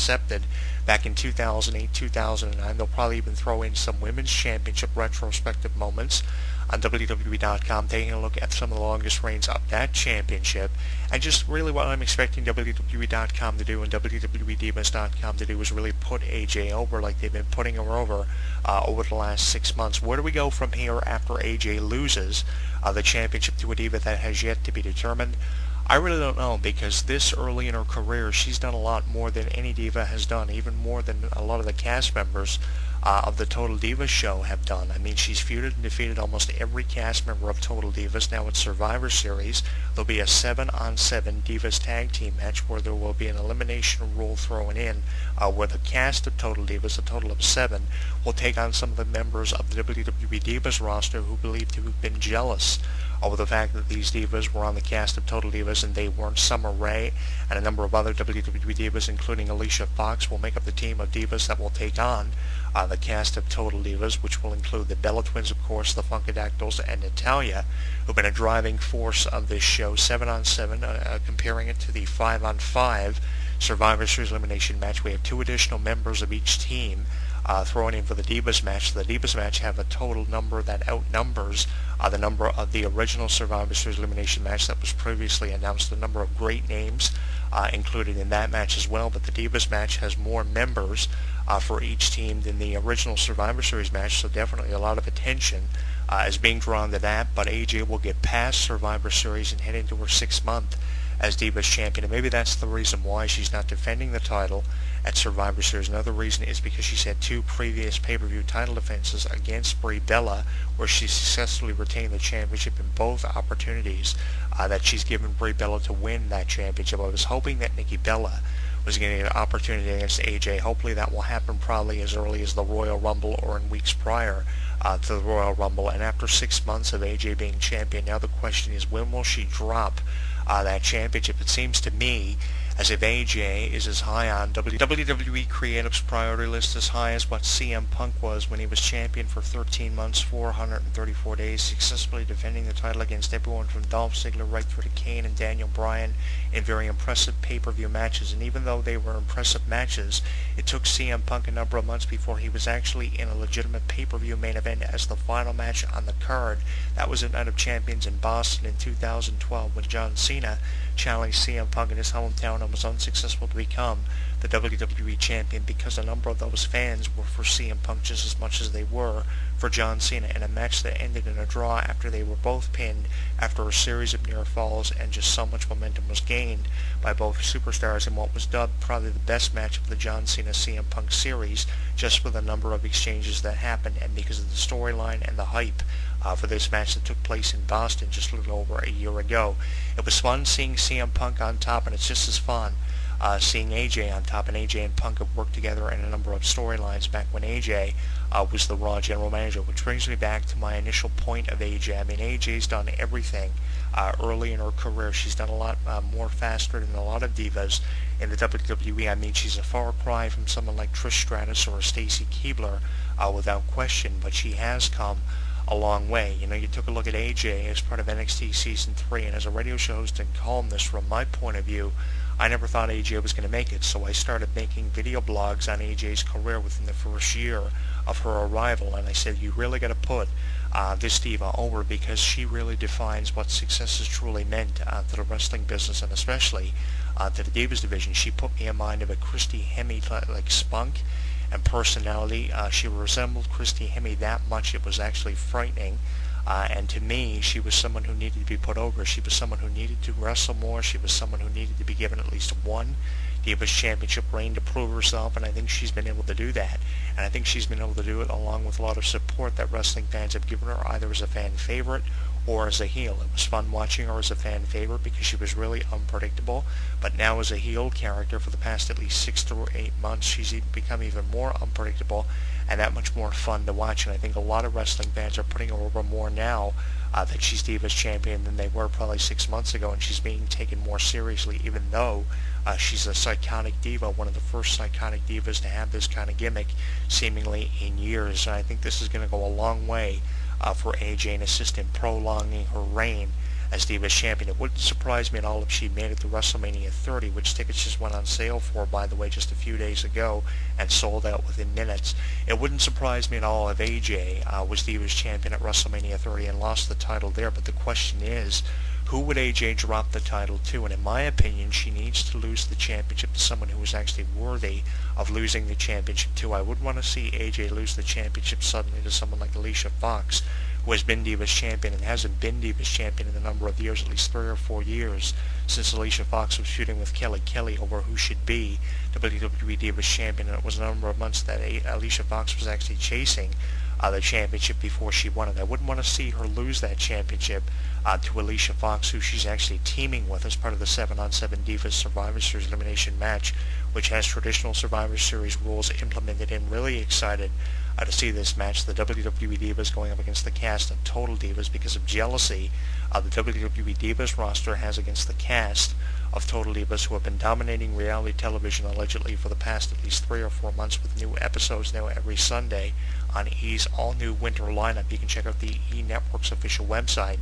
incepted back in 2008, 2009. They'll probably even throw in some Women's Championship retrospective moments on WWE.com, taking a look at some of the longest reigns of that championship, and just really what I'm expecting WWE.com to do and WWEDivas.com to do is really put AJ over like they've been putting her over the last 6 months. Where do we go from here after AJ loses the championship to a diva that has yet to be determined? I really don't know, because this early in her career, she's done a lot more than any diva has done, even more than a lot of the cast members of the Total Divas show have done. I mean, she's feuded and defeated almost every cast member of Total Divas. Now at Survivor Series, there'll be a 7-on-7 Divas tag team match where there will be an elimination rule thrown in, where the cast of Total Divas, a total of 7, will take on some of the members of the WWE Divas roster who believe to have been jealous over the fact that these divas were on the cast of Total Divas and they weren't. Summer Rae and a number of other WWE divas, including Alicia Fox, will make up the team of divas that will take on the cast of Total Divas, which will include the Bella Twins, of course, the Funkadactyls, and Natalya, who've been a driving force of this show. 7-on-7, comparing it to the 5-on-5 Survivor Series elimination match. We have 2 additional members of each team thrown in for the Divas match. The Divas match have a total number that outnumbers the number of the original Survivor Series elimination match that was previously announced. A number of great names included in that match as well, but the Divas match has more members for each team than the original Survivor Series match, so definitely a lot of attention is being drawn to that. But AJ will get past Survivor Series and head into her 6th month as Divas champion, and maybe that's the reason why she's not defending the title at Survivor Series. Another reason is because she's had 2 previous pay-per-view title defenses against Brie Bella, where she successfully retained the championship in both opportunities that she's given Brie Bella to win that championship. I was hoping that Nikki Bella was getting an opportunity against AJ. Hopefully that will happen probably as early as the Royal Rumble or in weeks prior to the Royal Rumble. And after 6 months of AJ being champion, now the question is, when will she drop that championship? It seems to me as if AJ is as high on WWE Creative's priority list as high as what CM Punk was when he was champion for 13 months, 434 days, successfully defending the title against everyone from Dolph Ziggler right through to Kane and Daniel Bryan in very impressive pay-per-view matches. And even though they were impressive matches, it took CM Punk a number of months before he was actually in a legitimate pay-per-view main event as the final match on the card. That was at Night of Champions in Boston in 2012 when John Cena challenged CM Punk in his hometown and was unsuccessful to become the WWE Champion, because a number of those fans were for CM Punk just as much as they were for John Cena, in a match that ended in a draw after they were both pinned after a series of near falls, and just so much momentum was gained by both superstars in what was dubbed probably the best match of the John Cena CM Punk series, just for the number of exchanges that happened and because of the storyline and the hype for this match that took place in Boston just a little over a year ago. It was fun seeing CM Punk on top, and it's just as fun seeing AJ on top. And AJ and Punk have worked together in a number of storylines back when AJ was the Raw General Manager, which brings me back to my initial point of AJ. I mean, AJ's done everything early in her career. She's done a lot more faster than a lot of divas in the WWE. I mean, she's a far cry from someone like Trish Stratus or Stacy Keibler without question, but she has come a long way. You know, you took a look at AJ as part of NXT Season 3, and as a radio show host and columnist, from my point of view, I never thought AJ was going to make it, so I started making video blogs on AJ's career within the first year of her arrival, and I said, you really got to put this diva over, because she really defines what success has truly meant to the wrestling business, and especially to the Divas division. She put me in mind of a Christy Hemme like spunk and personality. She resembled Christy Hemme that much it was actually frightening. And to me, she was someone who needed to be put over. She was someone who needed to wrestle more. She was someone who needed to be given at least one Divas Championship reign to prove herself, and I think she's been able to do that. And I think she's been able to do it along with a lot of support that wrestling fans have given her, either as a fan favorite or as a heel. It was fun watching her as a fan favorite because she was really unpredictable, but now as a heel character for the past at least 6 to 8 months, she's become even more unpredictable and that much more fun to watch. And I think a lot of wrestling fans are putting her over more now that she's Divas Champion than they were probably 6 months ago, and she's being taken more seriously, even though she's a psychotic diva, one of the first psychotic divas to have this kind of gimmick seemingly in years. And I think this is going to go a long way for AJ and assist in prolonging her reign as Divas Champion. It wouldn't surprise me at all if she made it to WrestleMania 30, which tickets just went on sale for, by the way, just a few days ago and sold out within minutes. It wouldn't surprise me at all if AJ was Divas Champion at WrestleMania 30 and lost the title there, but the question is, who would AJ drop the title to? And in my opinion, she needs to lose the championship to someone who is actually worthy of losing the championship to. I wouldn't want to see AJ lose the championship suddenly to someone like Alicia Fox, who has been Divas Champion and hasn't been Divas Champion in a number of years, at least 3 or 4 years, since Alicia Fox was feuding with Kelly over who should be WWE Divas Champion. And it was a number of months that Alicia Fox was actually chasing the championship before she won it. I wouldn't want to see her lose that championship to Alicia Fox, who she's actually teaming with as part of the 7-on-7 Divas Survivor Series elimination match, which has traditional Survivor Series rules implemented in. Really excited to see this match. The WWE Divas going up against the cast of Total Divas because of jealousy the WWE Divas roster has against the cast of Total Divas, who have been dominating reality television allegedly for the past at least 3 or 4 months, with new episodes now every Sunday on E's all-new winter lineup. You can check out the E! Network's official website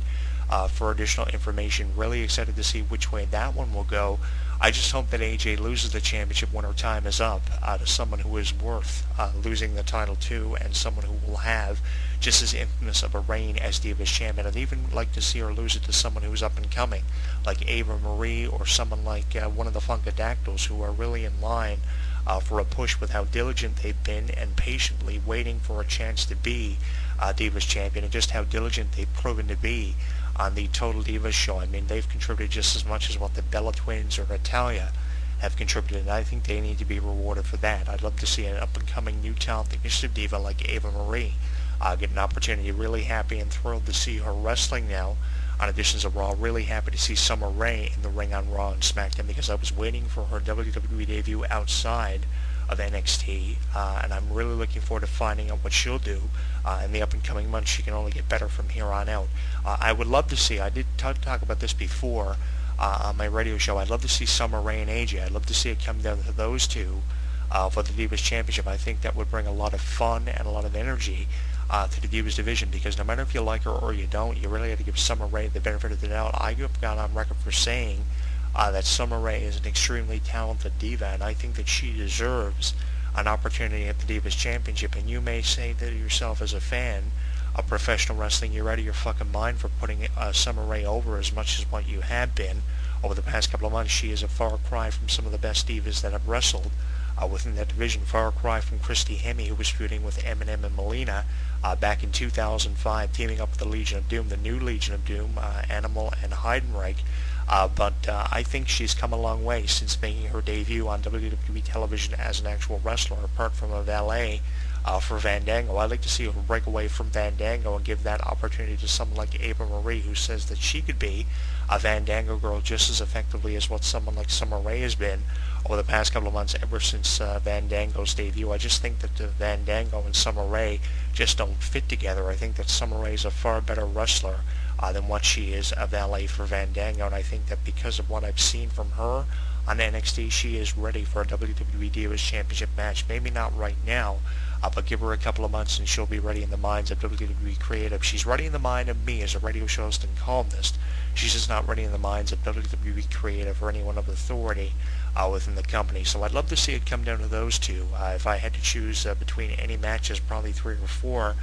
for additional information. Really excited to see which way that one will go. I just hope that AJ loses the championship when her time is up to someone who is worth losing the title to, and someone who will have just as infamous of a reign as Divas Champion. I'd even like to see her lose it to someone who's up and coming, like Ava Marie or someone like one of the Funkadactyls, who are really in line for a push with how diligent they've been and patiently waiting for a chance to be Divas Champion, and just how diligent they've proven to be on the Total Divas show. I mean, they've contributed just as much as what the Bella Twins or Natalia have contributed, and I think they need to be rewarded for that. I'd love to see an up-and-coming new talent, the initiative diva like Ava Marie, get an opportunity. Really happy and thrilled to see her wrestling now on editions of Raw. Really happy to see Summer Rae in the ring on Raw and SmackDown, because I was waiting for her WWE debut outside of NXT, and I'm really looking forward to finding out what she'll do in the up-and-coming months. She can only get better from here on out. I would love to see, I did talk about this before on my radio show, I'd love to see Summer Rae and AJ. I'd love to see it come down to those two for the Divas Championship. I think that would bring a lot of fun and a lot of energy to the Divas division, because no matter if you like her or you don't, you really have to give Summer Rae the benefit of the doubt. I have gone on record for saying that Summer Rae is an extremely talented diva, and I think that she deserves an opportunity at the Divas Championship. And you may say to yourself, as a fan of professional wrestling, you're out of your fucking mind for putting Summer Rae over as much as what you have been over the past couple of months. She is a far cry from some of the best divas that have wrestled within that division. Far cry from Christy Hemme, who was feuding with Eminem and Melina back in 2005, teaming up with the Legion of Doom, the new Legion of Doom, Animal and Heidenreich. But I think she's come a long way since making her debut on WWE television as an actual wrestler, apart from a valet for Fandango. I'd like to see her break away from Fandango and give that opportunity to someone like Ava Marie, who says that she could be a Fandango girl just as effectively as what someone like Summer Rae has been over the past couple of months, ever since Fandango's debut. I just think that Fandango and Summer Rae just don't fit together. I think that Summer Rae is a far better wrestler than what she is a valet for Fandango, and I think that because of what I've seen from her on NXT, she is ready for a WWE Divas Championship match. Maybe not right now, but give her a couple of months and she'll be ready in the minds of WWE Creative. She's ready in the mind of me as a radio show host and columnist. She's just not ready in the minds of WWE Creative or anyone of authority within the company. So I'd love to see it come down to those two. If I had to choose between any matches, probably 3 or 4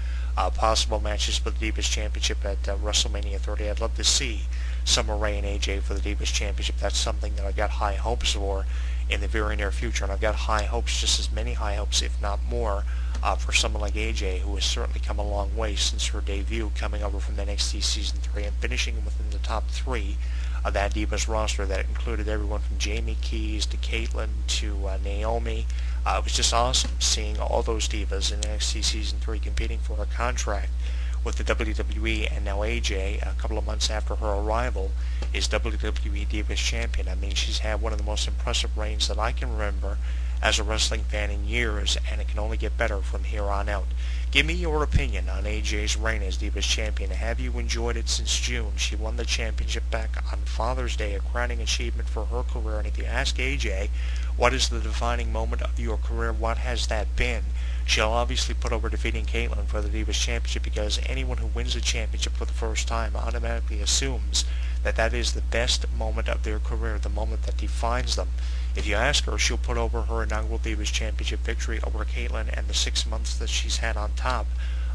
possible matches for the Divas Championship at WrestleMania 30, I'd love to see Summer Rae and AJ for the Divas Championship. That's something that I've got high hopes for in the very near future, and I've got high hopes, just as many high hopes, if not more, for someone like AJ, who has certainly come a long way since her debut, coming over from NXT Season 3 and finishing within the top 3 of that Divas roster that included everyone from Jamie Keys to Caitlyn to Naomi. It was just awesome seeing all those divas in NXT Season 3 competing for a contract with the WWE, and now AJ, a couple of months after her arrival, is WWE Divas Champion. I mean, she's had one of the most impressive reigns that I can remember as a wrestling fan in years, and it can only get better from here on out. Give me your opinion on AJ's reign as Divas Champion. Have you enjoyed it since June? She won the championship back on Father's Day, a crowning achievement for her career. And if you ask AJ, what is the defining moment of your career, what has that been? She'll obviously put over defeating Caitlyn for the Divas Championship, because anyone who wins the championship for the first time automatically assumes that is the best moment of their career, the moment that defines them. If you ask her, she'll put over her inaugural Divas Championship victory over Caitlyn and the 6 months that she's had on top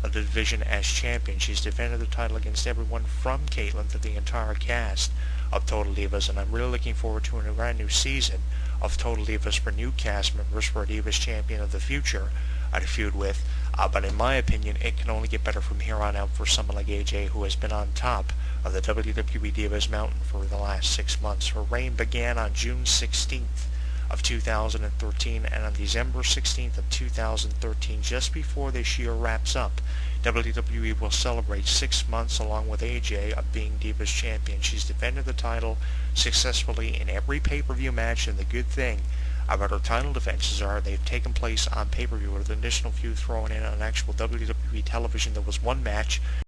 of the division as champion. She's defended the title against everyone from Caitlyn to the entire cast of Total Divas, and I'm really looking forward to a brand new season of Total Divas for new cast members for a Divas champion of the future to feud with. But in my opinion, it can only get better from here on out for someone like AJ, who has been on top of the WWE Divas mountain for the last 6 months. Her reign began on June 16th of 2013, and on December 16th of 2013, just before this year wraps up, WWE will celebrate 6 months along with AJ of being Divas champion. She's defended the title successfully in every pay-per-view match, and the good thing about her title defenses are they've taken place on pay-per-view with an additional few thrown in on actual WWE television. There was one match